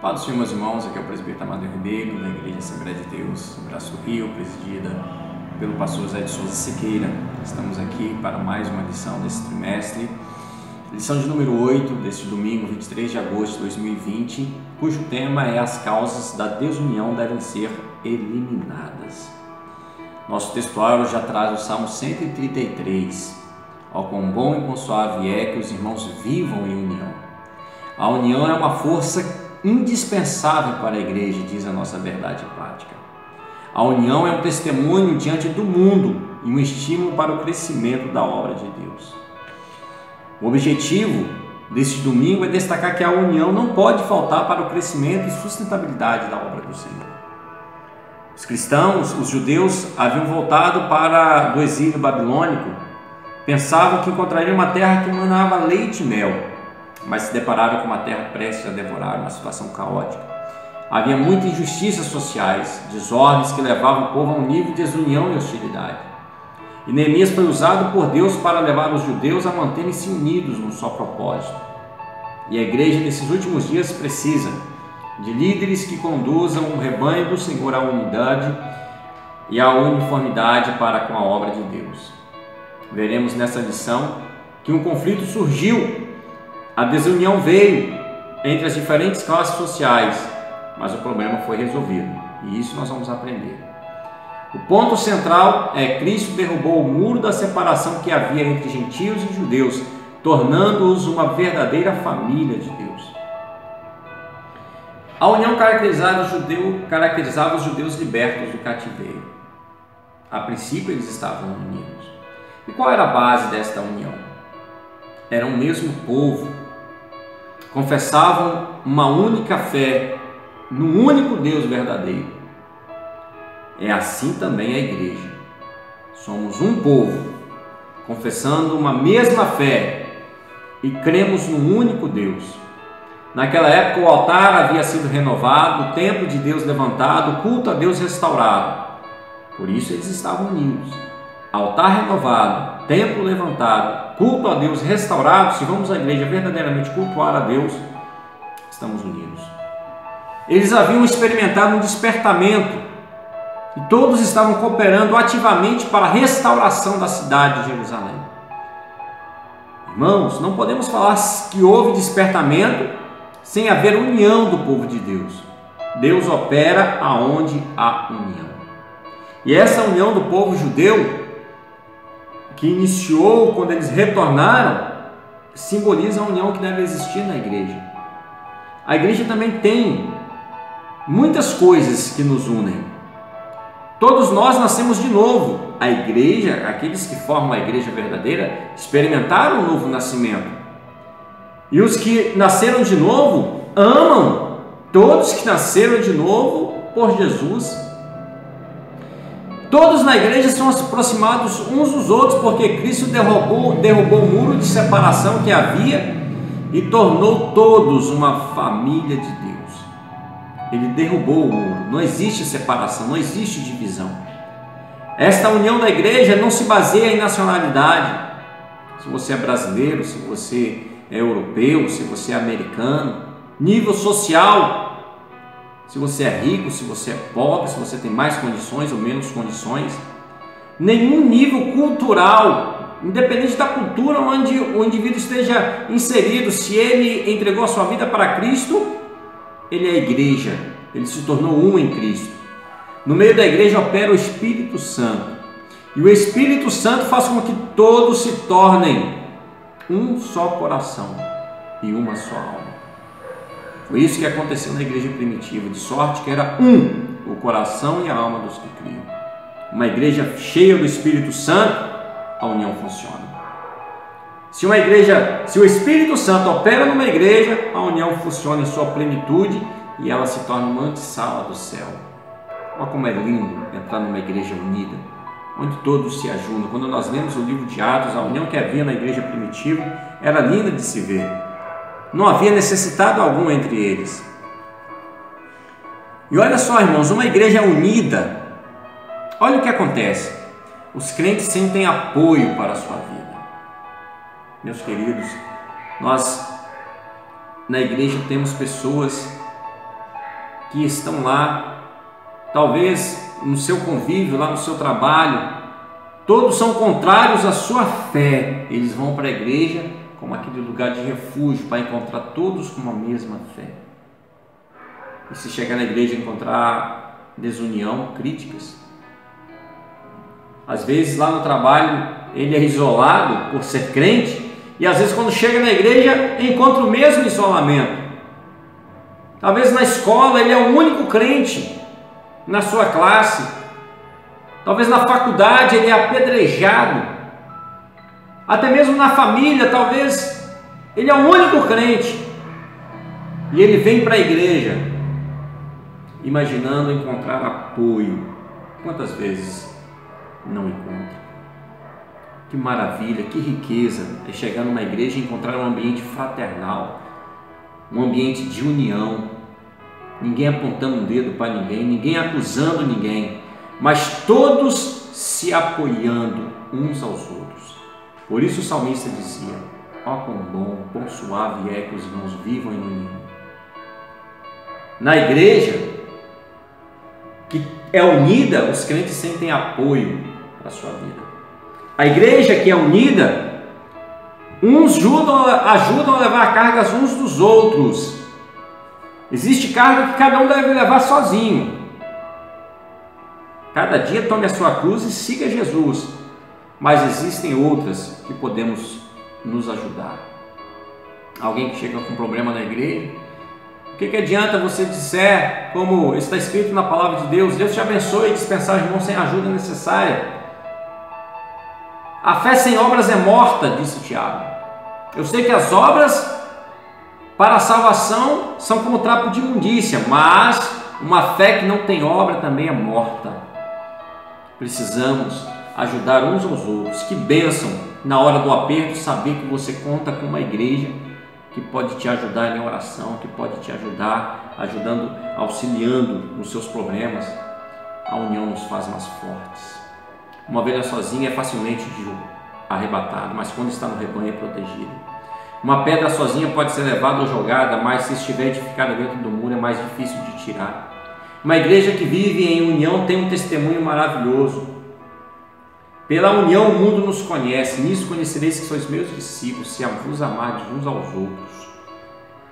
Paz do Senhor, meus irmãos, aqui é o presbítero Amadeu Ribeiro, da Igreja Assembleia de Deus, Braço Rio, presidida pelo pastor José de Souza Siqueira. Estamos aqui para mais uma lição desse trimestre, lição de número 8, deste domingo, 23 de agosto de 2020, cujo tema é: as causas da desunião devem ser eliminadas. Nosso textuário já traz o Salmo 133, ó quão bom e quão suave é que os irmãos vivam em união. A união é uma força indispensável para a igreja, diz a nossa verdade prática. A união é um testemunho diante do mundo e um estímulo para o crescimento da obra de Deus. O objetivo deste domingo é destacar que a união não pode faltar para o crescimento e sustentabilidade da obra do Senhor. Os cristãos, os judeus, haviam voltado do exílio babilônico, pensavam que encontrariam uma terra que manava leite e mel, mas se depararam com uma terra prestes a devorar, uma situação caótica. Havia muitas injustiças sociais, desordens que levavam o povo a um nível de desunião e hostilidade. E Neemias foi usado por Deus para levar os judeus a manterem-se unidos num só propósito. E a igreja nesses últimos dias precisa de líderes que conduzam o rebanho do Senhor à unidade e à uniformidade para com a obra de Deus. Veremos nessa lição que um conflito surgiu. A desunião veio entre as diferentes classes sociais, mas o problema foi resolvido, e isso nós vamos aprender. O ponto central é: Cristo derrubou o muro da separação que havia entre gentios e judeus, tornando-os uma verdadeira família de Deus. A união caracterizava os judeus libertos do cativeiro. A princípio eles estavam unidos. E qual era a base desta união? Era o mesmo povo, confessavam uma única fé no único Deus verdadeiro. É assim também a igreja. Somos um povo, confessando uma mesma fé e cremos no único Deus. Naquela época o altar havia sido renovado, o templo de Deus levantado, o culto a Deus restaurado. Por isso eles estavam unidos. Altar renovado, templo levantado, culto a Deus restaurado. Se vamos à igreja verdadeiramente cultuar a Deus, estamos unidos. Eles haviam experimentado um despertamento e todos estavam cooperando ativamente para a restauração da cidade de Jerusalém. Irmãos, não podemos falar que houve despertamento sem haver união do povo de Deus. Deus opera aonde há união. E essa união do povo judeu, que iniciou quando eles retornaram, simboliza a união que deve existir na igreja. A igreja também tem muitas coisas que nos unem. Todos nós nascemos de novo. A igreja, aqueles que formam a igreja verdadeira, experimentaram um novo nascimento. E os que nasceram de novo amam todos que nasceram de novo por Jesus. Todos na igreja são aproximados uns dos outros, porque Cristo derrubou o muro de separação que havia e tornou todos uma família de Deus. Ele derrubou o muro, não existe separação, não existe divisão. Esta união da igreja não se baseia em nacionalidade. Se você é brasileiro, se você é europeu, se você é americano, nível social, se você é rico, se você é pobre, se você tem mais condições ou menos condições, nenhum nível cultural, independente da cultura onde o indivíduo esteja inserido, se ele entregou a sua vida para Cristo, ele é a igreja, ele se tornou um em Cristo. No meio da igreja opera o Espírito Santo, e o Espírito Santo faz com que todos se tornem um só coração e uma só alma. Foi isso que aconteceu na igreja primitiva, de sorte que era o coração e a alma dos que criam. Uma igreja cheia do Espírito Santo, a união funciona. Se o Espírito Santo opera numa igreja, a união funciona em sua plenitude e ela se torna uma antessala do céu. Olha como é lindo entrar numa igreja unida, onde todos se ajudam. Quando nós lemos o livro de Atos, a união que havia na igreja primitiva era linda de se ver. Não havia necessitado algum entre eles. E olha só, irmãos, uma igreja unida, olha o que acontece. Os crentes sentem apoio para a sua vida. Meus queridos, nós na igreja temos pessoas que estão lá, talvez no seu convívio, lá no seu trabalho, todos são contrários à sua fé. Eles vão para a igreja como aquele lugar de refúgio para encontrar todos com a mesma fé. E se chegar na igreja e encontrar desunião, críticas, às vezes lá no trabalho ele é isolado por ser crente, e às vezes quando chega na igreja encontra o mesmo isolamento. Talvez na escola ele é o único crente na sua classe, talvez na faculdade ele é apedrejado, até mesmo na família talvez ele é o único crente, e ele vem para a igreja imaginando encontrar apoio. Quantas vezes não encontra? Que maravilha, que riqueza é chegar numa igreja e encontrar um ambiente fraternal, um ambiente de união, ninguém apontando um dedo para ninguém, ninguém acusando ninguém, mas todos se apoiando uns aos outros. Por isso o salmista dizia: ó quão bom, quão suave é que os irmãos vivam em união. Na igreja que é unida, os crentes sentem apoio para a sua vida. A igreja que é unida, uns ajudam a levar cargas uns dos outros. Existe carga que cada um deve levar sozinho. Cada dia tome a sua cruz e siga Jesus. Mas existem outras que podemos nos ajudar. Alguém que chega com um problema na igreja, o que adianta você dizer, como está escrito na palavra de Deus: Deus te abençoe, e dispensar irmãos sem a ajuda necessária? A fé sem obras é morta, disse Tiago. Eu sei que as obras para a salvação são como trapo de imundícia, mas uma fé que não tem obra também é morta. Precisamos ajudar uns aos outros. Que bênção na hora do aperto saber que você conta com uma igreja que pode te ajudar em oração, que pode te ajudar, auxiliando nos seus problemas. A união nos faz mais fortes. Uma ovelha sozinha é facilmente arrebatada, mas quando está no rebanho é protegida. Uma pedra sozinha pode ser levada ou jogada, mas se estiver edificada dentro do muro é mais difícil de tirar. Uma igreja que vive em união tem um testemunho maravilhoso. Pela união o mundo nos conhece, nisso conhecereis que sois meus discípulos, se vos amardes uns aos outros.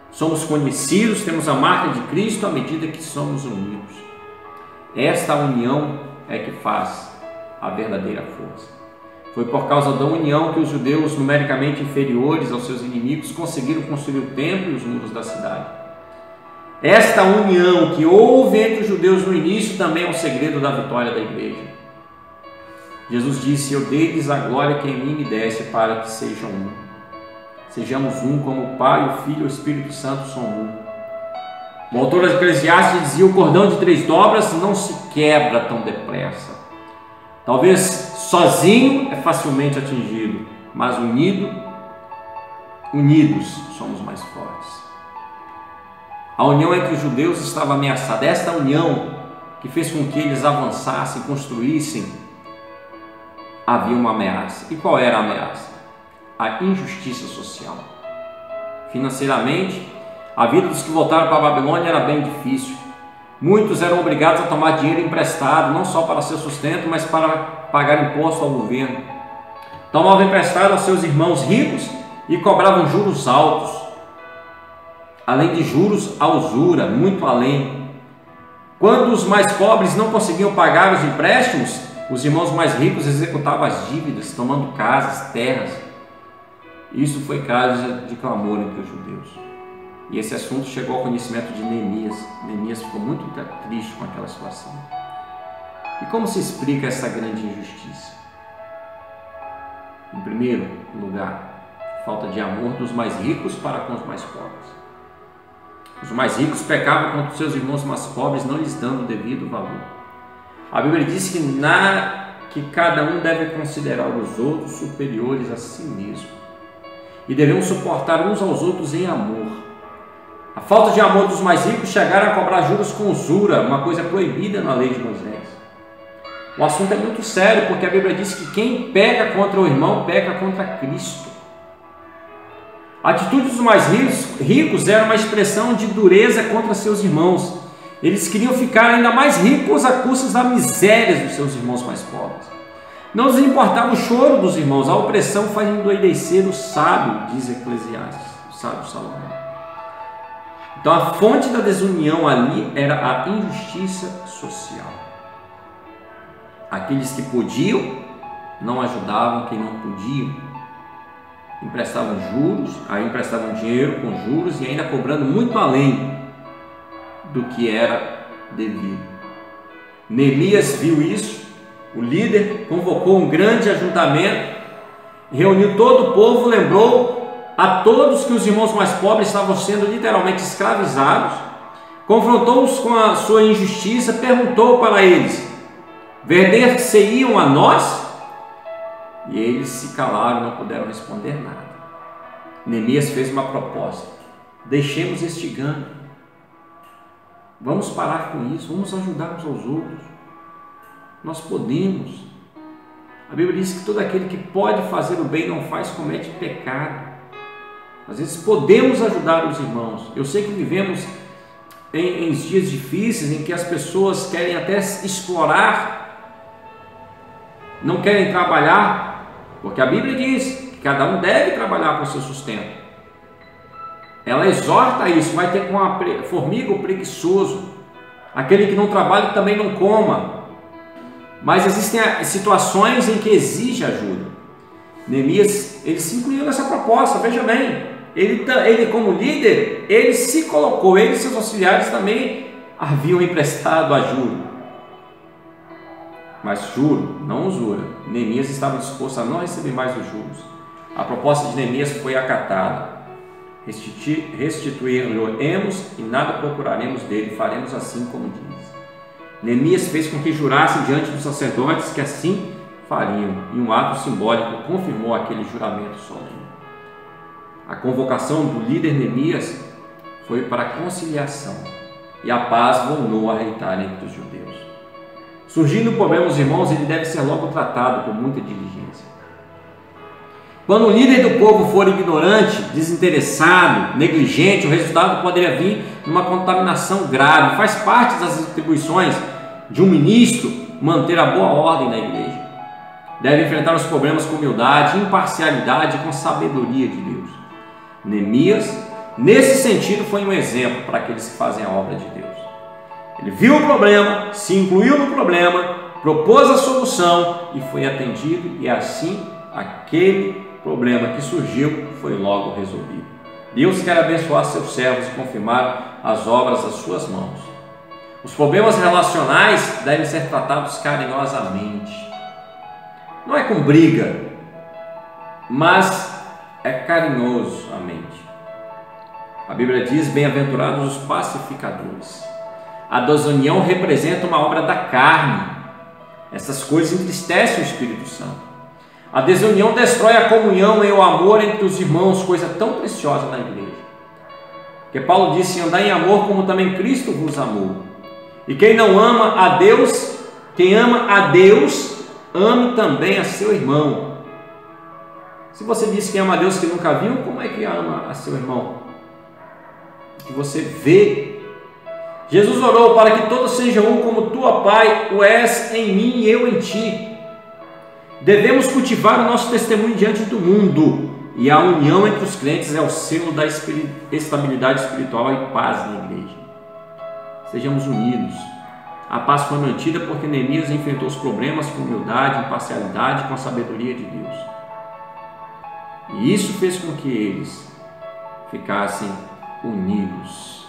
Somos conhecidos, temos a marca de Cristo à medida que somos unidos. Esta união é que faz a verdadeira força. Foi por causa da união que os judeus, numericamente inferiores aos seus inimigos, conseguiram construir o templo e os muros da cidade. Esta união que houve entre os judeus no início também é o segredo da vitória da igreja. Jesus disse: eu dei-lhes a glória que em mim me deste, para que sejam um. Sejamos um como o Pai, o Filho e o Espírito Santo são um. O autor de Eclesiastes dizia: o cordão de 3 dobras não se quebra tão depressa. Talvez sozinho é facilmente atingido, mas unidos somos mais fortes. A união entre os judeus estava ameaçada. Esta união que fez com que eles avançassem, construíssem, havia uma ameaça. E qual era a ameaça? A injustiça social. Financeiramente, a vida dos que voltaram para a Babilônia era bem difícil. Muitos eram obrigados a tomar dinheiro emprestado, não só para seu sustento, mas para pagar imposto ao governo. Tomavam emprestado aos seus irmãos ricos e cobravam juros altos. Além de juros, a usura, muito além. Quando os mais pobres não conseguiam pagar os empréstimos, os irmãos mais ricos executavam as dívidas, tomando casas, terras. Isso foi causa de clamor entre os judeus. E esse assunto chegou ao conhecimento de Neemias. Neemias ficou muito triste com aquela situação. E como se explica essa grande injustiça? Em primeiro lugar, falta de amor dos mais ricos para com os mais pobres. Os mais ricos pecavam contra os seus irmãos mais pobres, não lhes dando o devido valor. A Bíblia diz que cada um deve considerar os outros superiores a si mesmo. E devemos suportar uns aos outros em amor. A falta de amor dos mais ricos chegaram a cobrar juros com usura, uma coisa proibida na lei de Moisés. O assunto é muito sério, porque a Bíblia diz que quem peca contra o irmão, peca contra Cristo. A atitude dos mais ricos era uma expressão de dureza contra seus irmãos. Eles queriam ficar ainda mais ricos a custas da miséria dos seus irmãos mais pobres. Não lhes importava o choro dos irmãos, a opressão faz endoidecer o sábio, diz Eclesiastes, o sábio Salomão. Então a fonte da desunião ali era a injustiça social. Aqueles que podiam não ajudavam quem não podiam. Emprestavam emprestavam dinheiro com juros e ainda cobrando muito além do que era devido. Neemias viu isso, o líder convocou um grande ajuntamento, reuniu todo o povo, lembrou a todos que os irmãos mais pobres estavam sendo literalmente escravizados, confrontou-os com a sua injustiça, perguntou para eles: vender-se-iam a nós? E eles se calaram, não puderam responder nada. Neemias fez uma proposta: deixemos este engano, vamos parar com isso, vamos ajudar uns aos outros, nós podemos. A Bíblia diz que todo aquele que pode fazer o bem não faz, comete pecado. Às vezes podemos ajudar os irmãos. Eu sei que vivemos em dias difíceis em que as pessoas querem até explorar, não querem trabalhar, porque a Bíblia diz que cada um deve trabalhar para o seu sustento. Ela exorta isso, vai ter com a formiga o preguiçoso, aquele que não trabalha também não coma. Mas existem situações em que exige ajuda. Neemias, ele se incluiu nessa proposta, veja bem, ele como líder, ele se colocou, ele e seus auxiliares também haviam emprestado ajuda. Mas juro, não usura. Neemias estava disposto a não receber mais os juros. A proposta de Neemias foi acatada. Restituir-lhe-emos e nada procuraremos dele, faremos assim como diz. Neemias fez com que jurassem diante dos sacerdotes que assim fariam, e um ato simbólico confirmou aquele juramento solene. A convocação do líder Neemias foi para a conciliação, e a paz voltou a reinar entre os judeus. Surgindo problemas, irmãos, ele deve ser logo tratado com muita diligência. Quando o líder do povo for ignorante, desinteressado, negligente, o resultado poderia vir numa contaminação grave. Faz parte das atribuições de um ministro manter a boa ordem na igreja. Deve enfrentar os problemas com humildade, imparcialidade e com sabedoria de Deus. Neemias, nesse sentido, foi um exemplo para aqueles que fazem a obra de Deus. Ele viu o problema, se incluiu no problema, propôs a solução e foi atendido, e assim aquele problema que surgiu foi logo resolvido. Deus quer abençoar seus servos e confirmar as obras das suas mãos. Os problemas relacionais devem ser tratados carinhosamente. Não é com briga, mas é carinhosamente. A Bíblia diz: bem-aventurados os pacificadores. A desunião representa uma obra da carne. Essas coisas entristecem o Espírito Santo. A desunião destrói a comunhão e o amor entre os irmãos, coisa tão preciosa na igreja. Porque Paulo disse: andai em amor como também Cristo vos amou. E quem não ama a Deus, quem ama a Deus, ame também a seu irmão. Se você disse que ama a Deus que nunca viu, como é que ama a seu irmão? Que você vê. Jesus orou para que todos sejam um como tu, ó Pai, o és em mim e eu em ti. Devemos cultivar o nosso testemunho diante do mundo, e a união entre os crentes é o selo da estabilidade espiritual e paz na igreja. Sejamos unidos. A paz foi mantida porque Neemias enfrentou os problemas com humildade, imparcialidade, com a sabedoria de Deus. E isso fez com que eles ficassem unidos.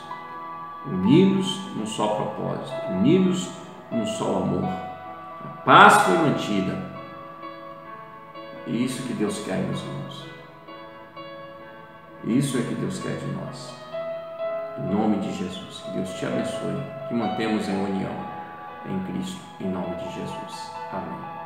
Unidos num só propósito, unidos num só amor. A paz foi mantida. E isso que Deus quer, meus irmãos. Isso é que Deus quer de nós. Em nome de Jesus, que Deus te abençoe, que mantemos em união em Cristo, em nome de Jesus. Amém.